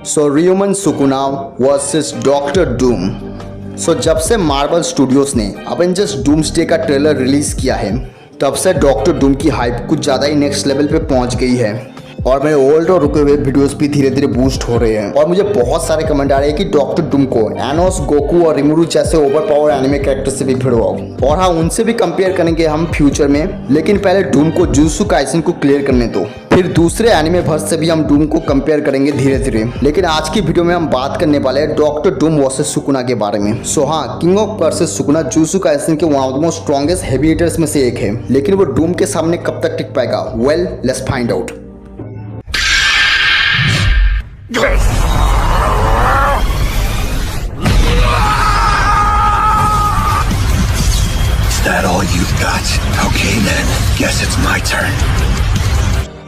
सो रियोमन Sukuna versus doctor Doom. सो जब से Marvel studios ने अवेंजर्स डूम्सडे का ट्रेलर रिलीज किया है तब से डॉक्टर डूम की हाइप कुछ ज़्यादा ही नेक्स्ट लेवल पे पहुंच गई है और मेरे ओल्ड और रुके हुए वीडियोस भी धीरे धीरे बूस्ट हो रहे हैं। और मुझे बहुत सारे कमेंट आ रहे हैं कि डॉक्टर डूम को एनोस, गोकू और रिमुरु जैसे ओवर पावर एनिमे कैरेक्टर से भी भिड़वाओ और हाँ, उनसे भी कंपेयर करेंगे हम फ्यूचर में। लेकिन पहले डूम को जुजुत्सु काइसेन को क्लियर करने दो, फिर दूसरे एनिमे वर्स से भी हम डूम को कंपेयर करेंगे धीरे धीरे। लेकिन आज की वीडियो में हम बात करने वाले हैं डॉक्टर डूम वर्सेस सुकुना के बारे में। सो हाँ, king of versus Sukuna Jujutsu Kaisen के one of the most strongest heavy hitters में से एक है, लेकिन वो डूम के सामने कब तक टिक पाएगा? Well, let's find out. Is that all you've got? Okay then, guess it's my turn.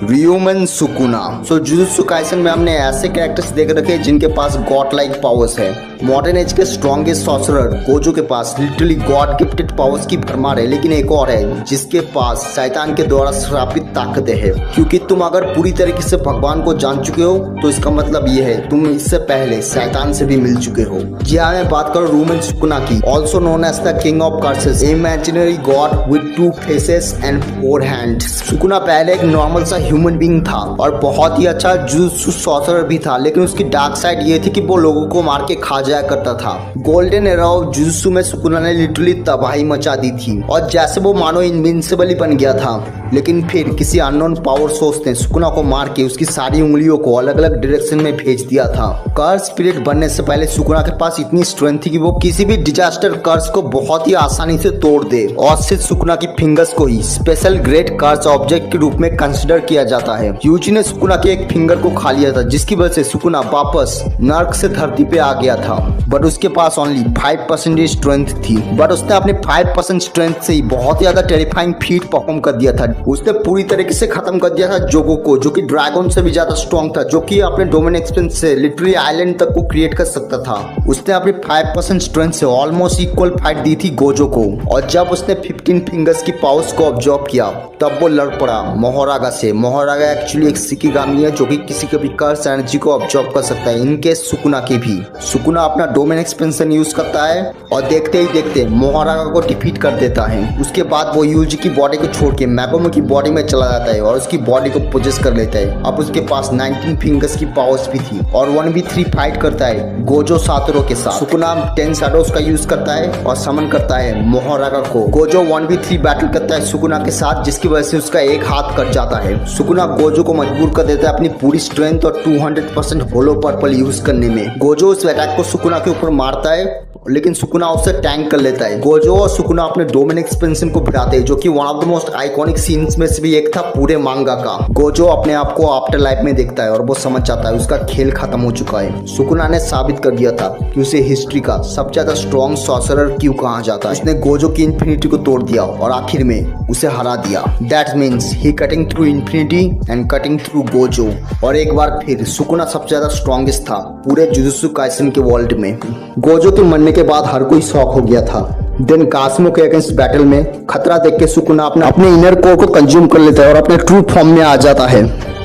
Ryomen Sukuna. So Jujutsu Kaisen में हमने ऐसे कैरेक्टर्स देख रखे हैं जिनके पास गॉड लाइक पावर्स है। मॉडर्न एज के स्ट्रॉन्गेस्ट सॉर्सरर गोजो के पास लिटरली गॉड गिफ्टेड पावर्स की भरमार है, लेकिन एक और है जिसके पास शैतान के द्वारा श्रापित ताकतें हैं। क्योंकि तुम अगर पूरी तरीके से भगवान को जान चुके हो तो इसका मतलब ये है तुम इससे पहले शैतान से भी मिल चुके हो। जी हाँ, मैं बात करूँ रियोमन सुकुना की, also known as the king of curses, imaginary god with 2 faces and 4 hands. Sukuna पहले एक नॉर्मल सा ह्यूमन बीइंग था और बहुत ही अच्छा जुजुत्सु सॉर्सरर भी था, लेकिन उसकी डार्क साइड ये थी कि वो लोगों को मार के खा जाया करता था। गोल्डन एरा ऑफ जुजुत्सु में सुकुना ने लिटरली तबाही मचा दी थी और जैसे वो मानो इनविंसिबल ही बन गया था। लेकिन फिर किसी अननोन पावर सोर्स ने सुकुना को मार के उसकी सारी उंगलियों को अलग अलग डायरेक्शन में भेज दिया था। कर्स स्पिरिट बनने से पहले सुकुना के पास इतनी स्ट्रेंथ थी कि वो किसी भी डिजास्टर कर्स को बहुत ही आसानी से तोड़ दे और सिर्फ सुकुना की फिंगर्स को ही स्पेशल ग्रेट कर्स ऑब्जेक्ट के रूप में कंसिडर किया जाता है। यूजी ने सुकुना के एक फिंगर को खा लिया था, जिसकी वजह से सुकुना वापस नर्क से धरती पे आ गया था। बट उसके पास ओनली 5% स्ट्रेंथ थी, बट उसने अपने 5% स्ट्रेंथ से ही बहुत ज्यादा टेरिफाइंग फीट परफॉर्म कर दिया था। उसने पूरी तरीके से खत्म कर दिया था जोगो को, जो कि ड्रैगन से भी ज्यादा स्ट्रॉन्ग था, जो कि अपने डोमेन एक्सपेंस से लिटरली आइलैंड तक को क्रिएट कर सकता था। उसने अपनी 5% स्ट्रेंथ से ऑलमोस्ट इक्वल फाइट दी थी गोजो को, और जब उसने 15 फिंगर्स की पावर्स को ऑब्जॉर्व किया तब वो लड़ पड़ा मोहरागा से। मोहरागा एक्चुअली एक शिकिगामी है जो कि किसी के भी कर्स एनर्जी को ऑब्जॉर्व कर सकता है, इनके सुकुना के भी। सुकुना अपना डोमेन एक्सपेंशन यूज करता है और देखते ही देखते मोहरागा को डिफीट कर देता है। उसके बाद वो यूजी की बॉडी को छोड़ के मैगोमो की बॉडी में चला जाता है और उसकी बॉडी को पोजेस कर लेता है। अब उसके पास 19 फिंगर्स की पावर्स भी थी और 1v3 फाइट करता है गोजो सातोरो के साथ। सुकुना 10 शैडोज का यूज करता है और समन करता है मोहरागा को। गोजो 1v3 बैटल करता है सुकुना के साथ, जिसकी वजह से उसका एक हाथ कट जाता है। सुकुना गोजो को मजबूर कर देता है अपनी पूरी स्ट्रेंथ और 200% होलो पर्पल यूज करने में। गोजो उस अटैक को सुकुना के ऊपर मारता है, लेकिन सुकुना उससे टैंक कर लेता है। गोजो और सुकुना अपने डोमेन एक्सपेंशन को भिड़ाते हैं, जो कि one of the most iconic scenes में से भी एक था पूरे मांगा का। गोजो अपने आप को आफ्टर लाइफ में देखता है और वो समझ जाता है उसका खेल खत्म हो चुका है। सुकुना ने साबित कर दिया था कि उसे हिस्ट्री का सबसे ज्यादा स्ट्रॉन्ग सॉर्सरर क्यों कहा जाता है। उसने गोजो की इंफिनिटी को तोड़ दिया और आखिर में उसे हरा दिया। That means he cutting through infinity and cutting through Gojo. और एक बार फिर सुकुना सबसे ज्यादा स्ट्रॉन्गेस्ट था पूरे जुजुत्सु काइसेन के वर्ल्ड में। गोजो के मरने के बाद हर कोई शॉक हो गया था। देन कास्मो के अगेंस्ट बैटल में खतरा देख के सुकुना अपने इनर कोर को कंज्यूम कर लेता है और अपने ट्रू फॉर्म में आ जाता है,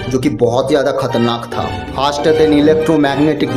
जो कि बहुत ज्यादा खतरनाक था। फास्टर देन इलेक्ट्रोमैग्नेटिक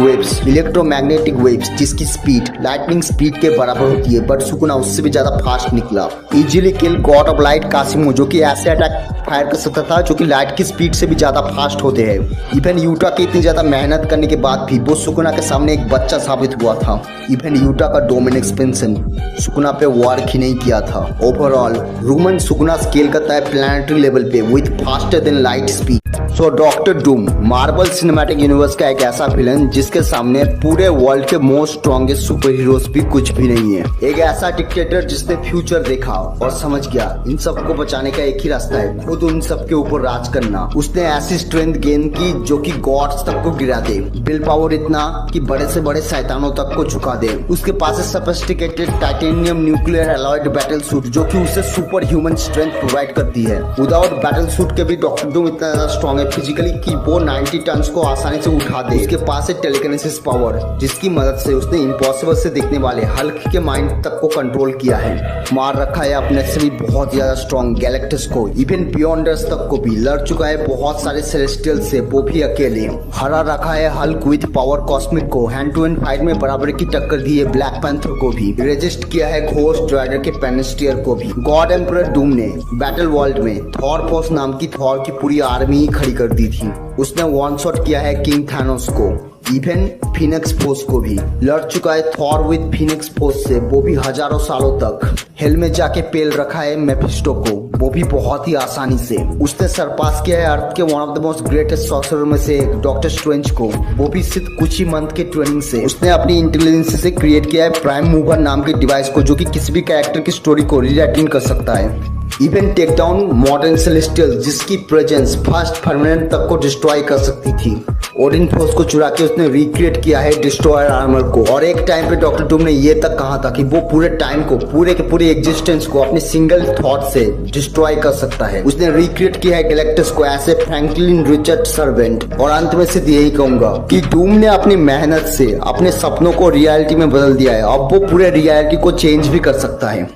वेव्स जिसकी स्पीड लाइटनिंग स्पीड के बराबर होती है, बट सुकुना उससे भी ज्यादा फास्ट निकला। Easily kill god of light कासिमो, जो कि ऐसे अटैक फायर कर सकता था जो कि लाइट की स्पीड से भी ज्यादा फास्ट होते हैं। इवन यूटा की इतनी ज्यादा मेहनत करने के बाद भी वो सुकुना के सामने एक बच्चा साबित हुआ था। इवन यूटा का डोमेन एक्सपेंशन सुकुना पे वर्क ही नहीं किया था। ओवरऑल रियोमन सुकुना स्केल करता है प्लैनेटरी लेवल पे with faster than light speed. So doctor Doom Marvel cinematic universe का एक ऐसा विलन जिसके सामने पूरे वर्ल्ड के मोस्ट स्ट्रॉन्गेस्ट सुपर हीरोज भी कुछ भी नहीं है। एक ऐसा डिक्टेटर जिसने फ्यूचर देखा और समझ गया इन सबको बचाने का एक ही रास्ता है, खुद उन सबके ऊपर राज करना। उसने ऐसी स्ट्रेंथ गेन की जो कि गॉड्स तक को गिरा दे, विल पावर इतना कि बड़े से बड़े शैतानों तक को झुका दे। उसके पास sophisticated titanium nuclear alloyed battle suit, जो कि उसे सुपर ह्यूमन स्ट्रेंथ प्रोवाइड करती है। विदाउट बैटल सूट के भी डॉक्टर डूम इतना ज्यादा स्ट्रॉन्ग स्ट्रॉन्ग है फिजिकली कि वो 90 टन को आसानी से उठा दे। उसके पास है टेलीकिनेसिस पावर, जिसकी मदद से उसने इम्पॉसिबल से दिखने वाले हल्क के माइंड तक को कंट्रोल किया है। मार रखा है अपने से भी बहुत ज्यादा स्ट्रॉन्ग गैलेक्टस को, इवन बियॉन्डर्स तक को भी। लड़ चुका है बहुत सारे सेलेस्टियल से, वो भी अकेले। हरा रखा है हल्क विद पावर कॉस्मिक को, हैंड टू हैंड फाइट में बराबर की टक्कर दी है ब्लैक पैंथर को भी। रेजिस्ट किया है घोस्ट राइडर के पेनिस्टियर को भी। गॉड एम्परर डूम ने बैटल वर्ल्ड में थॉर फोर्स नाम की थॉर की पूरी आर्मी ही खड़ी कर दी थी। उसने वन शॉट किया है किंग थानोस को, इवन फीनिक्स फोर्स को भी। लड़ चुका है थॉर विद फीनिक्स फोर्स से, वो भी हजारों सालों तक। हेल में जाके पेल रखा है मेफिस्टो को, वो भी बहुत ही आसानी से। उसने सरपास किया है अर्थ के one of the most greatest sorcerer में से एक डॉक्टर स्ट्रेंज को, वो भी सिर्फ कुछ ही मंथ के ट्रेनिंग से। उसने अपनी इंटेलिजेंस से क्रिएट किया है प्राइम मूवर नाम के डिवाइस को, जो कि किसी भी कैरेक्टर की स्टोरी को रीराइटिंग कर सकता है। Even take down modern celestial, जिसकी प्रेजेंस फर्स्ट फर्मिनेंट तक को डिस्ट्रॉय कर सकती थी। ओडिन फोर्स को चुरा के उसने रिक्रिएट किया है डिस्ट्रॉयर आर्मर को। और एक टाइम पे डॉक्टर डूम ने ये तक कहा था कि वो पूरे टाइम को, पूरे के पूरे एग्जिस्टेंस को अपने सिंगल थॉट से डिस्ट्रॉय कर सकता है। उसने रिक्रिएट किया है गैलेक्टस को as a Franklin Richard servant. और अंत में सिर्फ यही कहूंगा कि डूम ने अपनी मेहनत से अपने सपनों को रियलिटी में बदल दिया है। अब वो पूरे रियलिटी को चेंज भी कर सकता है।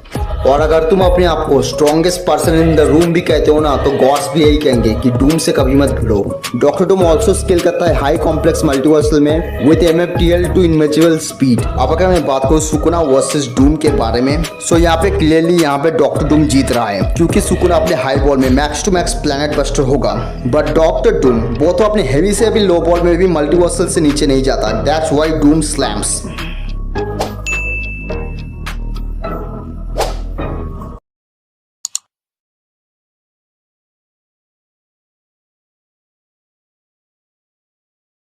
और अगर तुम अपने आप को strongest person in the room भी कहते हो ना, तो गॉड्स भी यही कहेंगे कि डूम से कभी मत भिड़ो। डॉक्टर डूम ऑल्सो स्किल करता है हाई कॉम्प्लेक्स मल्टीवर्सल में विद MFTL टू इनमेचुरल स्पीड। अब अगर मैं बात करूँ सुकुना वर्सेस डूम के बारे में, सो यहाँ पे क्लियरली यहाँ पे डॉक्टर डूम जीत रहा है, क्योंकि सुकुना अपने हाई बॉल में max to max planet buster होगा। बट डॉक्टर डूम वो तो अपने हेवी से भी लो बॉल में भी मल्टीवर्सल से नीचे नहीं जाता। That's why Doom slams.